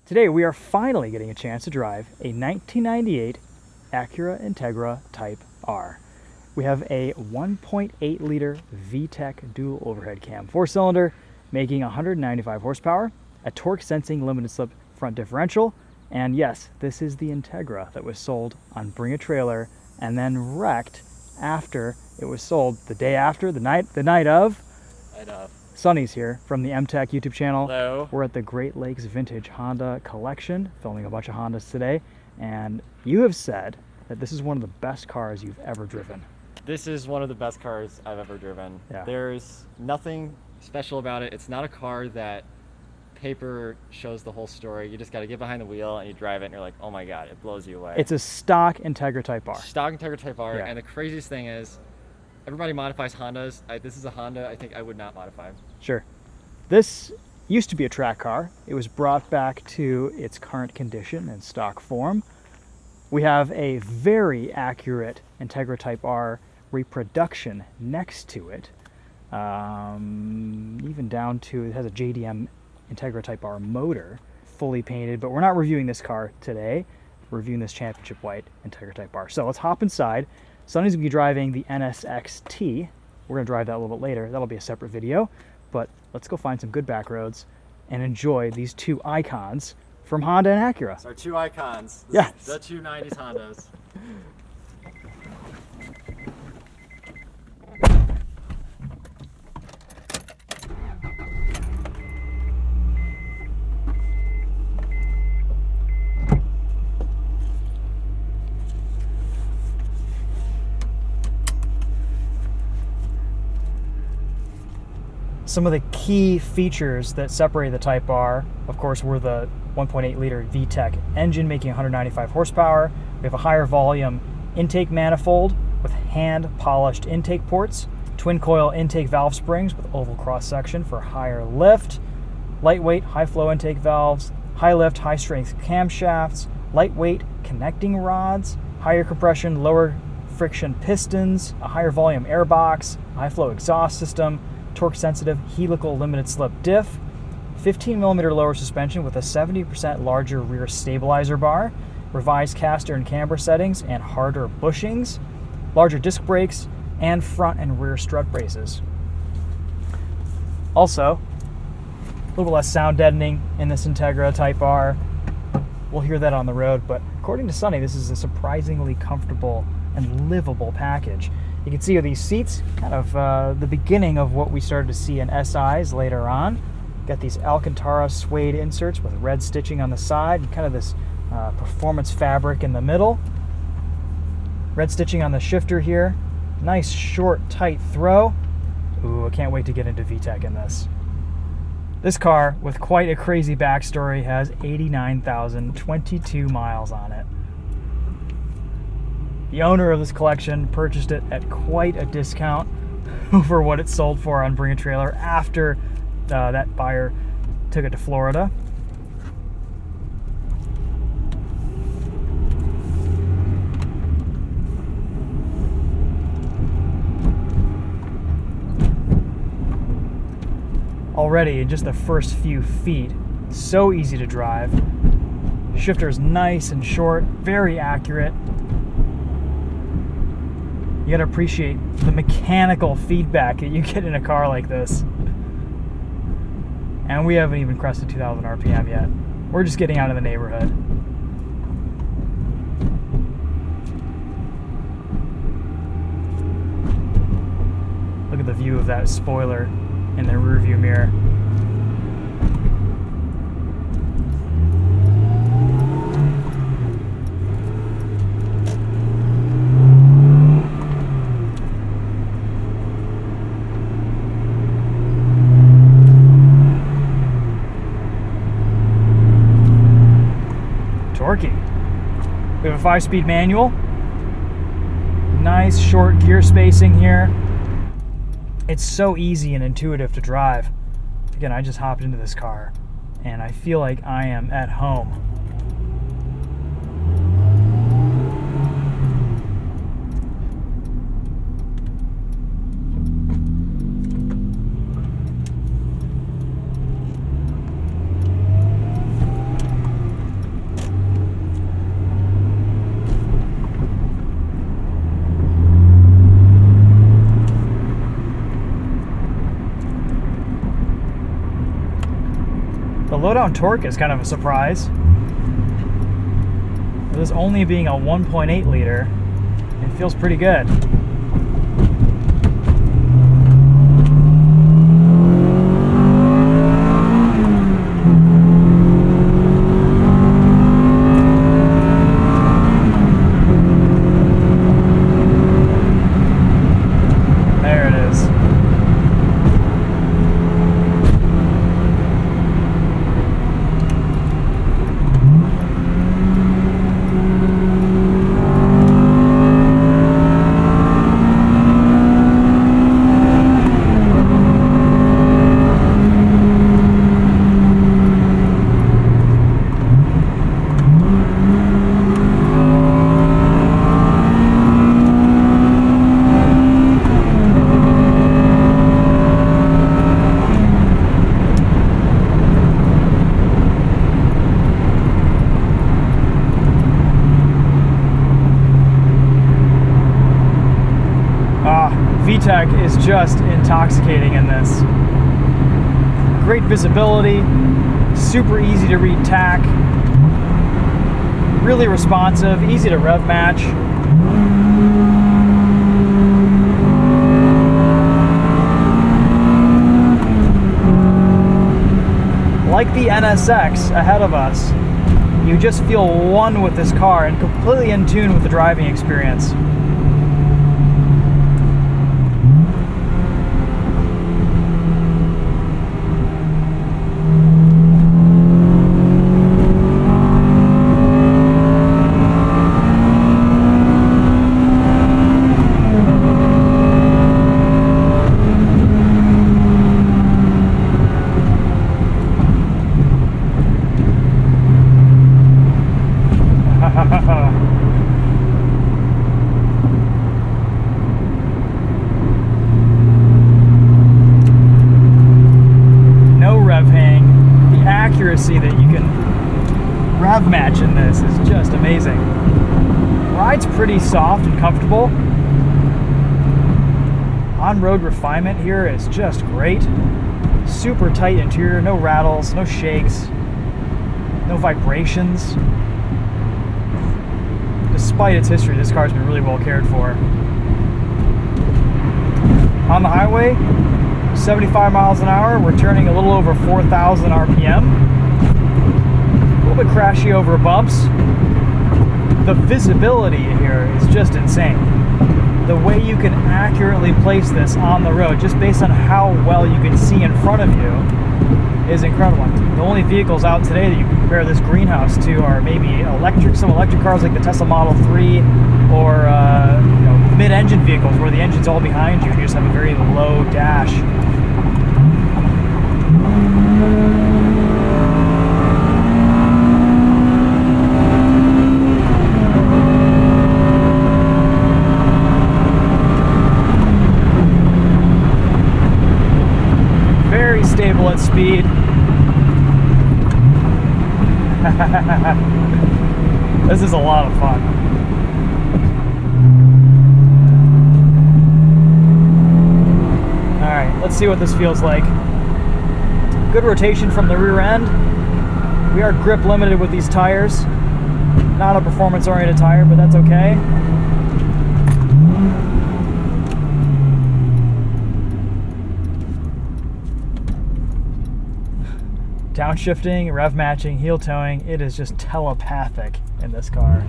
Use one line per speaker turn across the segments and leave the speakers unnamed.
Today we are finally getting a chance to drive a 1998 Acura Integra Type R. We have a 1.8 liter VTEC dual overhead cam 4-cylinder making 195 horsepower, a torque sensing limited slip front differential, and yes, this is the Integra that was sold on Bring a Trailer and then wrecked after it was sold the day after, the night of. Sonny's here from the MTech YouTube channel.
Hello.
We're at the Great Lakes Vintage Honda Collection, filming a bunch of Hondas today, and you have said that this is one of the best cars you've ever driven.
This is one of the best cars I've ever driven.
Yeah.
There's nothing special about it. It's not a car that paper shows the whole story. You just got to get behind the wheel and you drive it and you're like, oh my God, it blows you away.
It's a stock Integra Type R.
Stock Integra Type R,
Yeah.
and the craziest thing is, everybody modifies Hondas. This is a Honda I think I would not modify.
Sure. This used to be a track car. It was brought back to its current condition and stock form. We have a very accurate Integra Type R reproduction next to it. Even down to, it has a JDM Integra Type R motor, fully painted, but we're not reviewing this car today. We're reviewing this championship white Integra Type R. So let's hop inside. Sonny's gonna be driving the NSX-T. We're gonna drive that a little bit later. That'll be a separate video, but let's go find some good back roads and enjoy these two icons from Honda and Acura.
It's our two icons.
Yes.
The two 90s Hondas.
Some of the key features that separate the Type R, of course, were the 1.8 liter VTEC engine making 195 horsepower. We have a higher volume intake manifold with hand polished intake ports, twin coil intake valve springs with oval cross section for higher lift, lightweight high flow intake valves, high lift high strength camshafts, lightweight connecting rods, higher compression lower friction pistons, a higher volume airbox, high flow exhaust system, torque sensitive helical limited slip diff, 15mm lower suspension with a 70% larger rear stabilizer bar, revised caster and camber settings and harder bushings, larger disc brakes, and front and rear strut braces. Also, a little less sound deadening in this Integra Type R. We'll hear that on the road, but according to Sonny, this is a surprisingly comfortable and livable package. You can see with these seats, kind of the beginning of what we started to see in SIs later on. Got these Alcantara suede inserts with red stitching on the side, and kind of this performance fabric in the middle. Red stitching on the shifter here. Nice, short, tight throw. Ooh, I can't wait to get into VTEC in this. This car, with quite a crazy backstory, has 89,022 miles on it. The owner of this collection purchased it at quite a discount over what it sold for on Bring a Trailer after that buyer took it to Florida. Already in just the first few feet, so easy to drive. Shifter is nice and short, very accurate. You gotta appreciate the mechanical feedback that you get in a car like this. And we haven't even crested 2,000 RPM yet. We're just getting out of the neighborhood. Look at the view of that spoiler in the rearview mirror. Torquey. We have a 5-speed manual. Nice short gear spacing here. It's so easy and intuitive to drive. Again, I just hopped into this car and I feel like I am at home. down torque is kind of a surprise. This only being a 1.8 liter, it feels pretty good. VTEC is just intoxicating in this. Great visibility, super easy to read tack, really responsive, easy to rev match. Like the NSX ahead of us, you just feel one with this car and completely in tune with the driving experience. No rev hang. The accuracy that you can rev match in this is just amazing. Ride's pretty soft and comfortable. On-road refinement here is just great. Super tight interior, no rattles, no shakes, no vibrations. Despite its history, this car's been really well cared for. On the highway, 75 miles an hour, we're turning a little over 4,000 RPM. A little bit crashy over bumps. The visibility here is just insane. The way you can accurately place this on the road, just based on how well you can see in front of you, is incredible. The only vehicles out today that you can compare this greenhouse to are maybe some electric cars like the Tesla Model 3, or mid-engine vehicles where the engine's all behind you and you just have a very low dash. Very stable at speed. This is a lot of fun. Alright, let's see what this feels like. Good rotation from the rear end. We are grip limited with these tires. Not a performance oriented tire, but that's okay. Downshifting, rev matching, heel towing, it is just telepathic in this car.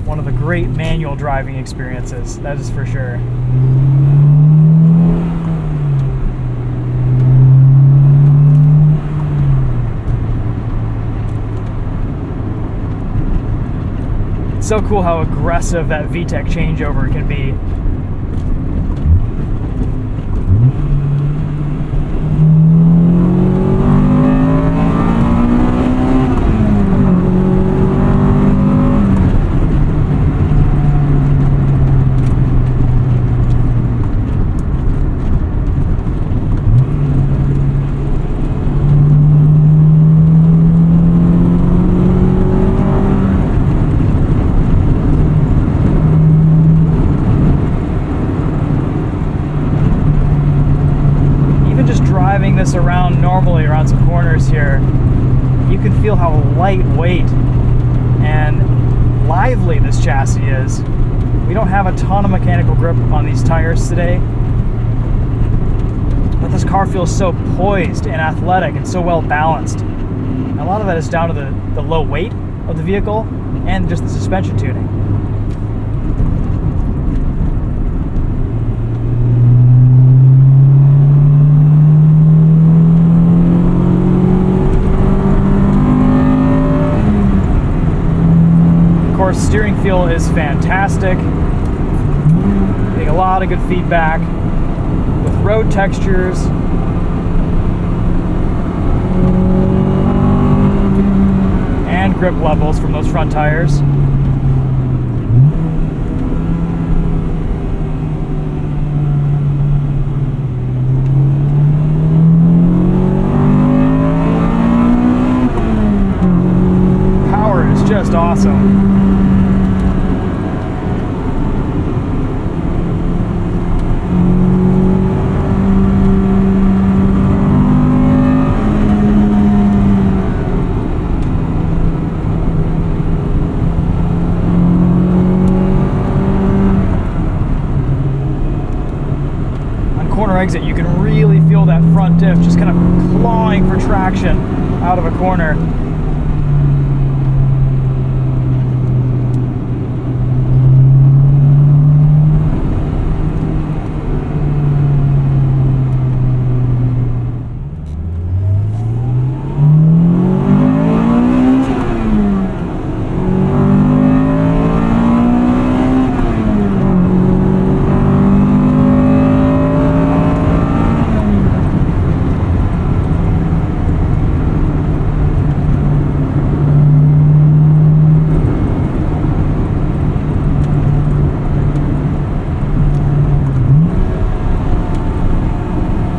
One of the great manual driving experiences, that is for sure. It's so cool how aggressive that VTEC changeover can be. driving this around normally around some corners here, you can feel how lightweight and lively this chassis is. We don't have a ton of mechanical grip on these tires today, but this car feels so poised and athletic and so well balanced. And a lot of that is down to the low weight of the vehicle and just the suspension tuning. Of course, steering feel is fantastic. Getting a lot of good feedback with road textures. And grip levels from those front tires. Power is just awesome. Exit, you can really feel that front diff just kind of clawing for traction out of a corner.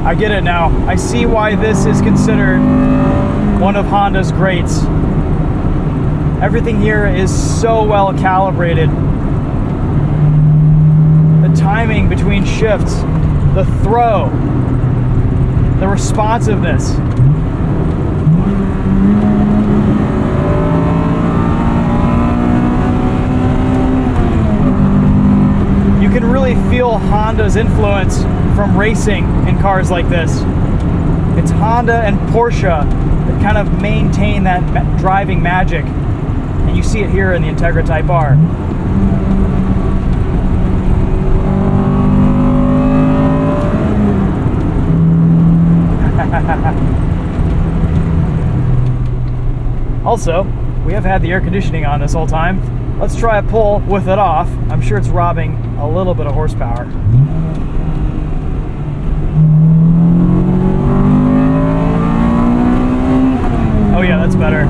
I get it now. I see why this is considered one of Honda's greats. Everything here is so well calibrated. The timing between shifts, the throw, the responsiveness. You can really feel Honda's influence from racing in cars like this. It's Honda and Porsche that kind of maintain that driving magic, and you see it here in the Integra Type R. Also, we have had the air conditioning on this whole time. Let's try a pull with it off. I'm sure it's robbing a little bit of horsepower. Oh yeah, that's better.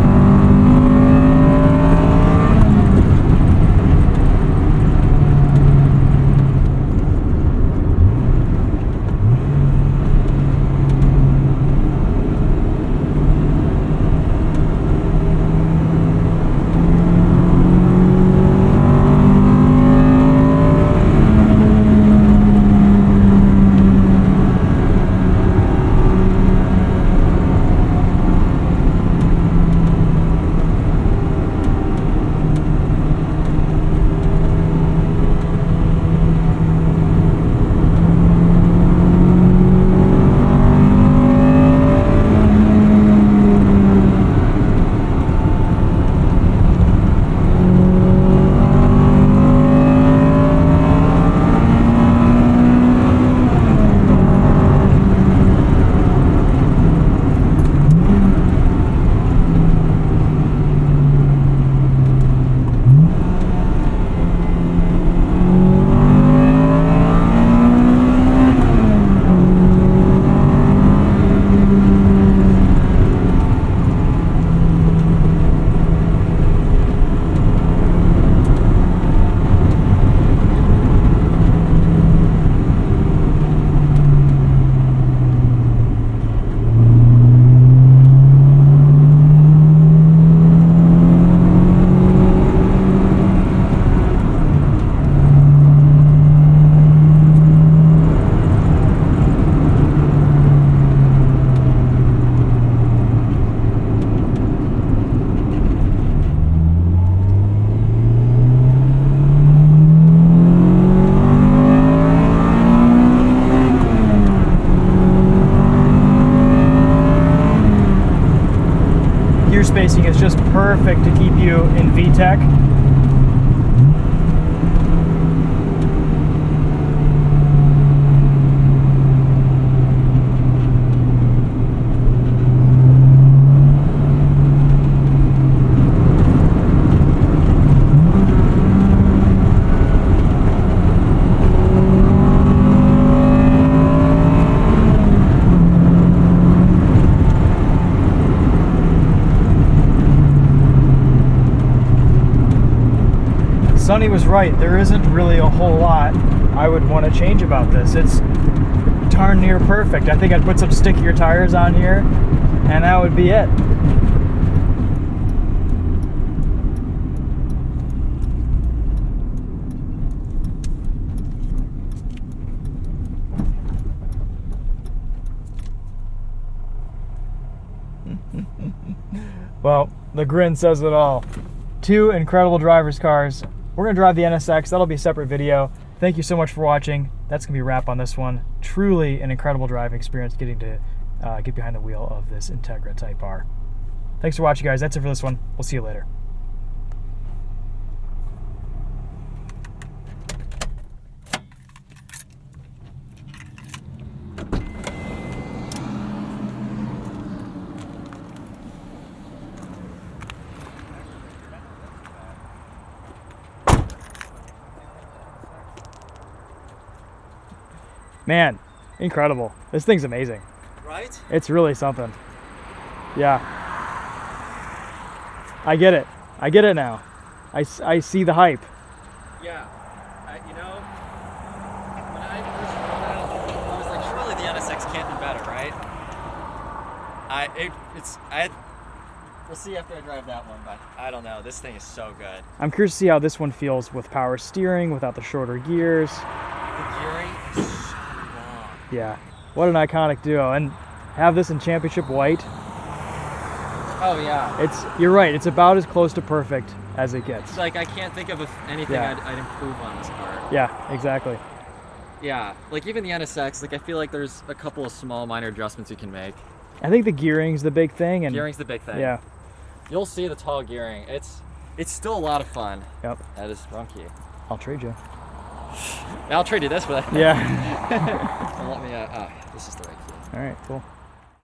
gear spacing is just perfect to keep you in VTEC. Sonny was right. There isn't really a whole lot I would want to change about this. It's darn near perfect. I think I'd put some stickier tires on here, and that would be it. Well, the grin says it all. Two incredible driver's cars. We're going to drive the NSX. That'll be a separate video. Thank you so much for watching. That's going to be a wrap on this one. Truly an incredible driving experience getting to get behind the wheel of this Integra Type R. Thanks for watching, guys. That's it for this one. We'll see you later. Man, incredible. This thing's amazing.
Right?
It's really something. Yeah. I get it. I get it now. I see the hype.
Yeah. You know, when I first rolled out, I was like, surely the NSX can't be better, right? We'll see after I drive that one, but I don't know. This thing is so good.
I'm curious to see how this one feels with power steering, without the shorter gears.
The gearing is so long.
Yeah. What an iconic duo. And have this in championship white.
Oh yeah.
You're right. It's about as close to perfect as it gets.
It's like I can't think of anything
Yeah.
I'd improve on this car.
Yeah, exactly.
Yeah, like even the NSX, like I feel like there's a couple of small minor adjustments you can make.
I think the gearing's the big thing. And
Gearing's the big thing.
yeah.
You'll see the tall gearing. It's still a lot of fun.
Yep.
That is wrong key.
I'll trade you.
I'll trade you this for that.
Yeah.
And let me, this is the right key.
All right, cool.